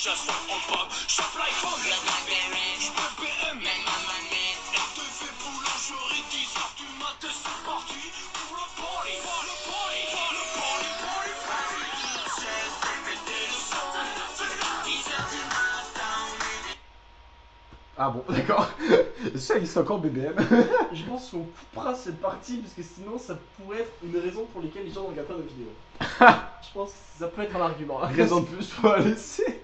ça se prend pas. Chope l'iPhone, la Blackberry, j'peux BM, RTV boulangerie, 10h du matin, c'est parti pour le party, pour le party, pour le party, party, party. C'est pété le son, 10h du matin, on est... Ah bon, d'accord. Ça existe encore BBM. Je pense qu'on coupera cette partie parce que sinon ça pourrait être une raison pour laquelle les gens ne regardent pas nos vidéos. Je pense que ça peut être un argument. Raison de plus pour la laisser.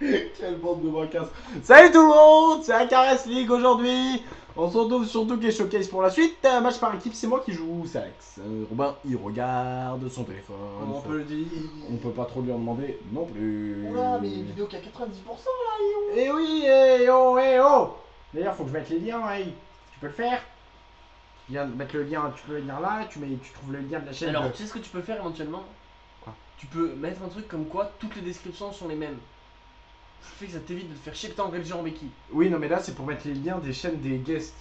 Quelle bande de bacasses. Salut tout le monde, c'est Acarès League aujourd'hui. On se retrouve sur Touquet Showcase pour la suite. Match par équipe, c'est moi qui joue, c'est Alex. Robin, il regarde son téléphone. On peut le dire. On peut pas trop lui en demander non plus. Oula, mais une vidéo qui a 90% là, Eh oui, eh oh, eh oh. D'ailleurs, faut que je mette les liens, hey. Tu peux le faire? Tu viens de mettre le lien, tu peux venir là, tu trouves le lien de la chaîne. Alors, tu sais ce que tu peux faire éventuellement? Quoi? Tu peux mettre un truc comme quoi toutes les descriptions sont les mêmes. Ce qui fait que ça t'évite de te faire chier que t'as engagé en béquille. Oui, non, mais là, c'est pour mettre les liens des chaînes des guests.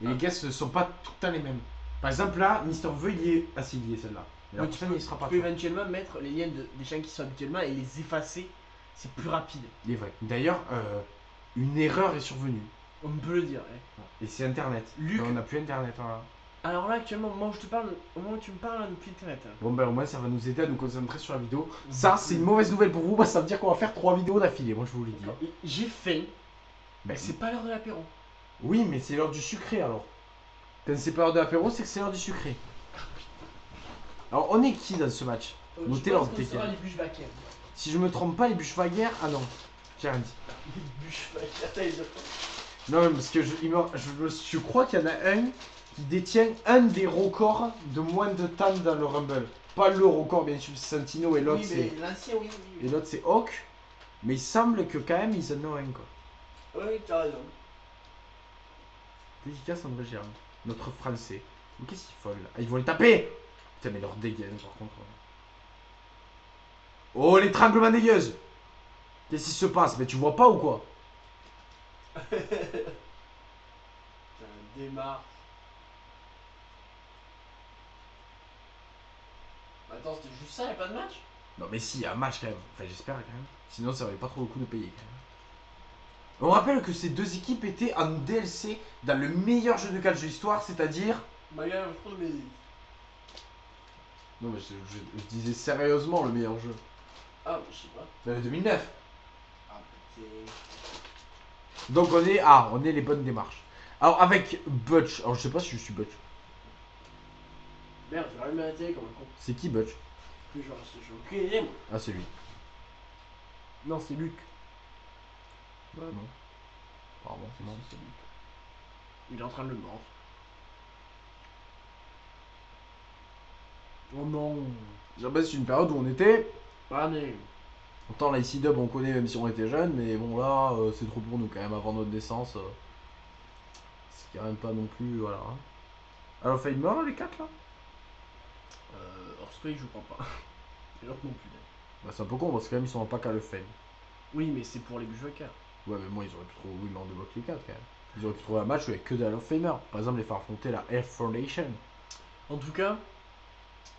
Et les guests ne sont pas tout le temps les mêmes. Par exemple, là, Mister V, il est. Ah, si, il y est celle-là. Mais la Donc, prochaine, il sera pas. Tu peux éventuellement mettre les liens des chaînes qui sont habituellement et les effacer. C'est plus rapide. Il est vrai. D'ailleurs, une erreur est survenue. On peut le dire. Hein. Et c'est Internet. Luc. On n'a plus Internet. Voilà. Alors là, actuellement, au moment où je te parle, au moment où tu me parles, on n'a plus internet. Hein. Bon, ben au moins, ça va nous aider à nous concentrer sur la vidéo. Ça, c'est une mauvaise nouvelle pour vous. Parce que ça veut dire qu'on va faire 3 vidéos d'affilée. Moi, je vous l'ai dit. Et j'ai faim. Ben, C'est pas l'heure de l'apéro. Oui, mais c'est l'heure du sucré alors. Quand c'est pas l'heure de l'apéro, c'est que c'est l'heure du sucré. Alors, on est qui dans ce match? Notez l'ordre des des les bûches vaquères. Si je me trompe pas, les bûches vaguères. Ah non, j'ai rien dit. Les bûches vaquères, Non, mais parce que je crois qu'il y en a un qui détient un des records de moins de temps dans le Rumble. Pas le record, bien sûr, c'est Santino et l'autre oui, c'est. l'ancien, oui. Et l'autre c'est Hawk. Mais il semble que quand même ils en ont un quoi. Oui, t'as raison. Dédicace André Gérard, notre français. Mais qu'est-ce qu'ils font là? Ah, ils vont les taper! Putain, mais leur dégaine par contre. Oh, l'étranglement des gueuses! Qu'est-ce qui se passe? Mais tu vois pas ou quoi? Démarre. Attends, c'était juste ça, y'a pas de match? Non, mais si, il y a un match quand même. Enfin, j'espère quand même. Sinon, ça valait pas trop le coup de payer quand même. On rappelle que ces deux équipes étaient en DLC dans le meilleur jeu de catch de l'histoire, c'est-à-dire. Maga, je trouve mes. Non, mais je disais sérieusement le meilleur jeu. Ah, mais je sais pas. Dans le 2009. Ah, c'est. Donc on est les bonnes démarches. Alors avec Butch, alors je sais pas si je suis Butch. Merde, j'ai rallumé la télé comme un con. C'est qui Butch? Plus genre, j'ai aucune idée, moi. Ah, c'est lui. Non, c'est Luc. Ouais, non. Pardon, non. C'est Luc. Il est en train de le mordre. Oh non. J'appelle c'est une période où on était. Ah, mais. Pourtant, la IC Dub on connaît même si on était jeune, mais bon là, c'est trop pour nous quand même avant notre naissance. C'est quand même pas non plus, voilà. Alors, fait une mort les 4 là? Orspray, je crois pas. Et l'autre non plus. Bah, c'est un peu con parce que quand même ils sont en pack à le fame. Oui, mais c'est pour les Bushwhackers. Ouais, mais moi ils auraient pu trouver. Oui, mais on débloque les 4 quand même. Ils auraient pu trouver un match avec que des Hall of Famer. Par exemple, les faire affronter la Air Foundation. En tout cas,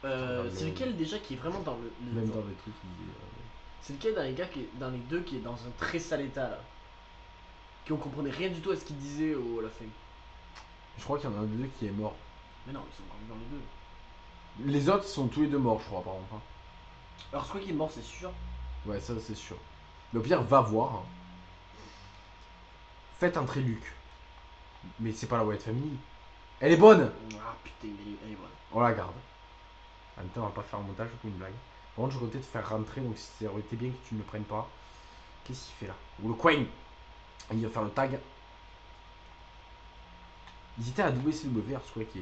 Dans c'est le- lequel déjà qui est vraiment dans le. Même dans les trucs, C'est lequel dans les gars qui est, dans les deux qui est dans un très sale état là? Qui on comprenait rien du tout à ce qu'il disait au la fin. Je crois qu'il y en a un des deux qui est mort. Mais non, ils sont quand même dans les deux. Les autres sont tous les deux morts, je crois, par contre. Hein. Alors, je crois qu'il est mort, c'est sûr. Ouais, ça c'est sûr. Mais au pire, va voir. Hein. Faites entrer Luc. Mais c'est pas la White Family. Elle est bonne! Ah putain, elle est bonne. On la garde. En même temps, on va pas faire un montage ou une blague. Par contre, je comptais te faire rentrer, donc ça aurait été bien que tu ne le prennes pas. Qu'est-ce qu'il fait là? Ou le coin! Il va faire le tag. Ils étaient à WCW, je crois qu'il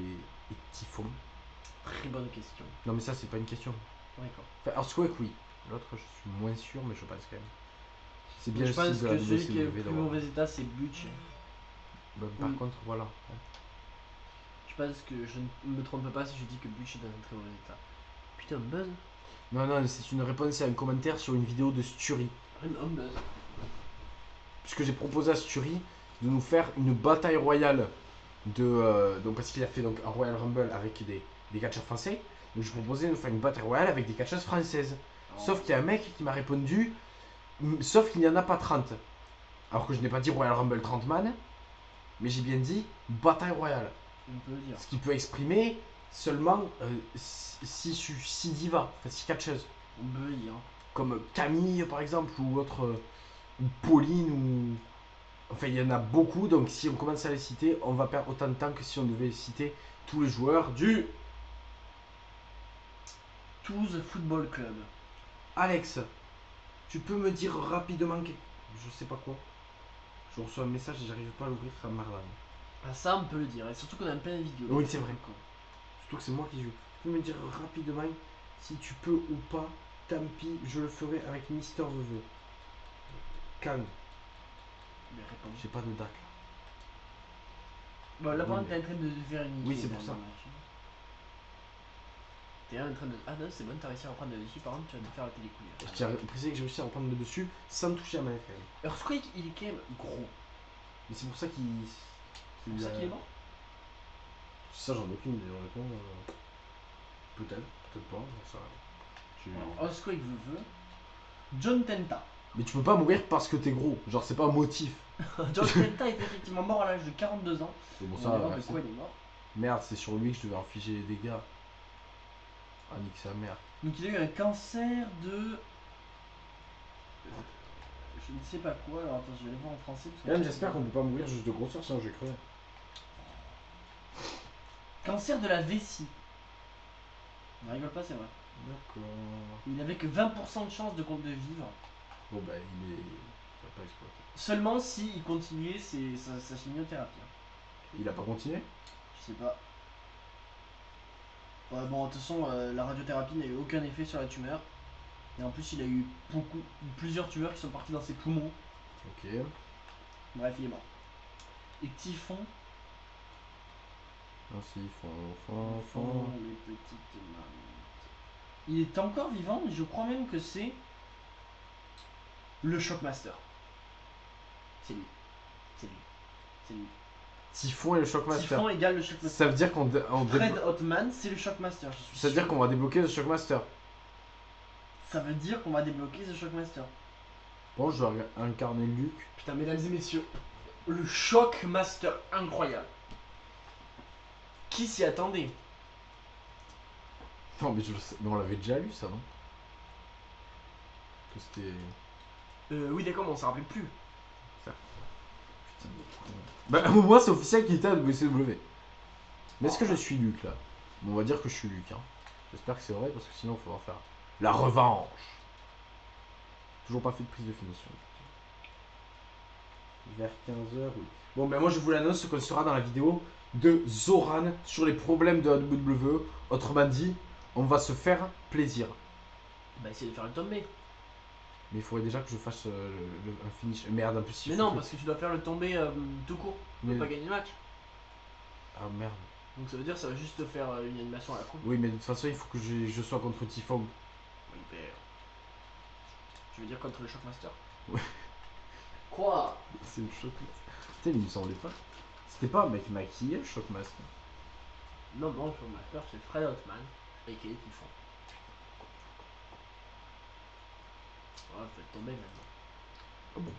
est typhon. Très bonne question. Non, mais ça, c'est pas une question. D'accord. Enfin, Earthquake, oui. L'autre, je suis moins sûr, mais je pense quand même. C'est bien Je pense de la que celui qui est le WCW plus mauvais état, c'est Butch. Bah, par Oui. contre, voilà. Je pense que je ne me trompe pas si je dis que Butch est dans un très mauvais état. Putain, Buzz? Non, non, c'est une réponse à un commentaire sur une vidéo de Sturi. Un Buzz. Puisque j'ai proposé à Sturi de nous faire une bataille royale de. Donc, parce qu'il a fait donc un Royal Rumble avec des catcheurs français. Donc, je proposais de nous faire une bataille royale avec des catcheuses françaises. Sauf qu'il y a un mec qui m'a répondu, sauf qu'il n'y en a pas 30. Alors que je n'ai pas dit Royal Rumble 30 man, mais j'ai bien dit bataille royale. On peut le dire. Ce qui peut exprimer seulement 6 divas, enfin 6 catcheuses. On peut le dire. Comme Camille par exemple, ou autre, ou Pauline, ou. Enfin, il y en a beaucoup, donc si on commence à les citer, on va perdre autant de temps que si on devait citer tous les joueurs du. Toulouse Football Club. Alex, tu peux me dire rapidement je sais pas quoi. Je reçois un message et j'arrive pas à l'ouvrir, ça Marlon. Ah, ça, on peut le dire. Et surtout qu'on a plein de vidéos. Oui, c'est vrai. Surtout que c'est moi qui joue. Tu peux me dire rapidement si tu peux ou pas. Tant pis, je le ferai avec Mister Veveux. Calme, Mais réponds. j'ai pas de date là. Bon, là, par Oui, contre, t'es en train de faire une. Oui, c'est pour ça. T'es en train de. Ah non, c'est bon, t'as réussi à reprendre le dessus. Par contre, tu vas te faire la télécouille. Je tiens à préciser que j'ai réussi à reprendre le dessus sans toucher à ma FM. Earthquake, il est quand même gros. Mais c'est pour ça qu'il. C'est pour ça qu'il est mort. Ça, j'en ai aucune idée, honnêtement. Peut-être, peut-être pas, ça. Alors, Earthquake veut. John Tenta. Mais tu peux pas mourir parce que t'es gros, genre c'est pas un motif. John Tenta est effectivement mort à l'âge de 42 ans. C'est bon, On ça, va voir de merci. quoi il est mort. Merde, c'est sur lui que je devais infliger les dégâts. Ah, nique sa mère. Donc il a eu un cancer de. Je ne sais pas quoi, alors attends, je vais aller voir en français. Parce Quand même, j'espère qu'on peut pas mourir juste de grosseur, sinon je vais crever. Cancer de la vessie. Ne rigole pas, c'est vrai. D'accord. Il avait que 20% de chance de vivre. Bon, bah, il va pas exploiter. Seulement s'il continuait sa chimiothérapie. Il a pas continué? Je sais pas. Ouais, bon, de toute façon, la radiothérapie n'a eu aucun effet sur la tumeur. Et en plus, il a eu plusieurs tumeurs qui sont parties dans ses poumons. Ok. Bref, il est mort. Et Typhon. Ainsi, fond. Les petites mamies. Il est encore vivant, mais je crois même que c'est le Shockmaster. C'est lui. C'est lui. C'est lui. Typhon et le Shockmaster. Typhon égale le Shockmaster. Ça veut dire qu'on Fred Hotman, c'est le Shockmaster, je suis Ça veut dire sûr. qu'on va débloquer le Shockmaster. Ça veut dire qu'on va débloquer ce Shockmaster. Bon, je vais incarner Luc. Putain, mesdames et messieurs, le Shockmaster incroyable. Qui s'y attendait? Non, mais je le sais. Mais on l'avait déjà lu, ça, non? Que c'était. Oui, d'accord, mais on s'en rappelle plus. Bah, moi, c'est officiel qu'il était à WCW. Mais est-ce que je suis Luc là? Bon, on va dire que je suis Luc. Hein. J'espère que c'est vrai parce que sinon, il faudra faire la revanche. Toujours pas fait de prise de finition. Vers 15h, oui. Bon, ben moi, je vous l'annonce qu'on sera dans la vidéo de Zoran sur les problèmes de la WWE. Autrement dit, on va se faire plaisir. Bah, essayer de faire le tombé. Mais il faudrait déjà que je fasse un finish. Merde, en plus, il Mais faut non, que- parce que tu dois faire le tombé tout court. Tu Mais- peux pas gagner le match. Ah merde. Donc ça veut dire que ça va juste te faire une animation à la con. Oui, mais de toute façon, il faut que je sois contre Typhon. Oui, père. Tu veux dire contre le Shockmaster? Ouais. Quoi? C'est le Shockmaster. Putain, il me semblait pas. C'était pas un mec maquillé, le Shockmaster. Non, non, le Shockmaster, c'est Fred Hotman, et qui est Typhon. Ouais, faites tomber maintenant.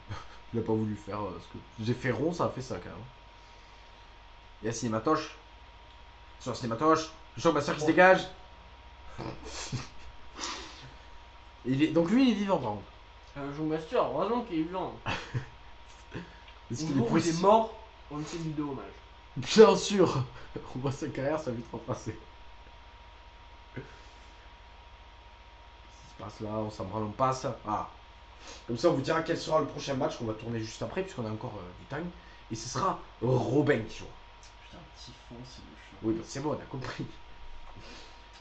Il a pas voulu faire ce que. J'ai fait rond, ça a fait ça quand même. Yes, cinématoche. Sur cinématoche. Le Shockmaster qui se dégage. Donc lui, il est vivant par contre. Le Shockmaster, heureusement qu'il est vivant. Est-ce Le qu'il est jour où il est possible? mort, on lui fait une vidéo hommage. Bien sûr. On voit sa carrière, ça va vite retracer. Qu'est-ce qui se passe là? On s'en branle, on passe. Ah. Comme ça, on vous dira quel sera le prochain match qu'on va tourner juste après, puisqu'on a encore du time. Et ce sera Robin qui jouera. Putain, Typhon, c'est le choc. Oui, bah, c'est bon, on a compris.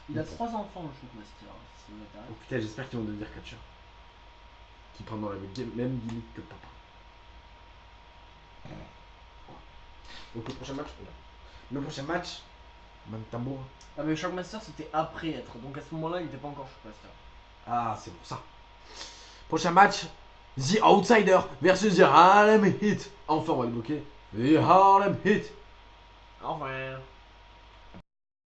Il a 3 enfants, le Shockmaster. Si ça vous Oh intéresse. putain, j'espère qu'ils vont devenir catcheurs. Qui prendront la même gimmick que papa. Donc le prochain match, le prochain match, même tambour. Ah, mais le Shockmaster, c'était après être. Donc à ce moment-là, il était pas encore Shockmaster. Ah, c'est pour ça. Prochain match, The Outsider versus The Harlem Heat. Enfin, on va le bloquer. The Harlem Heat. Au revoir.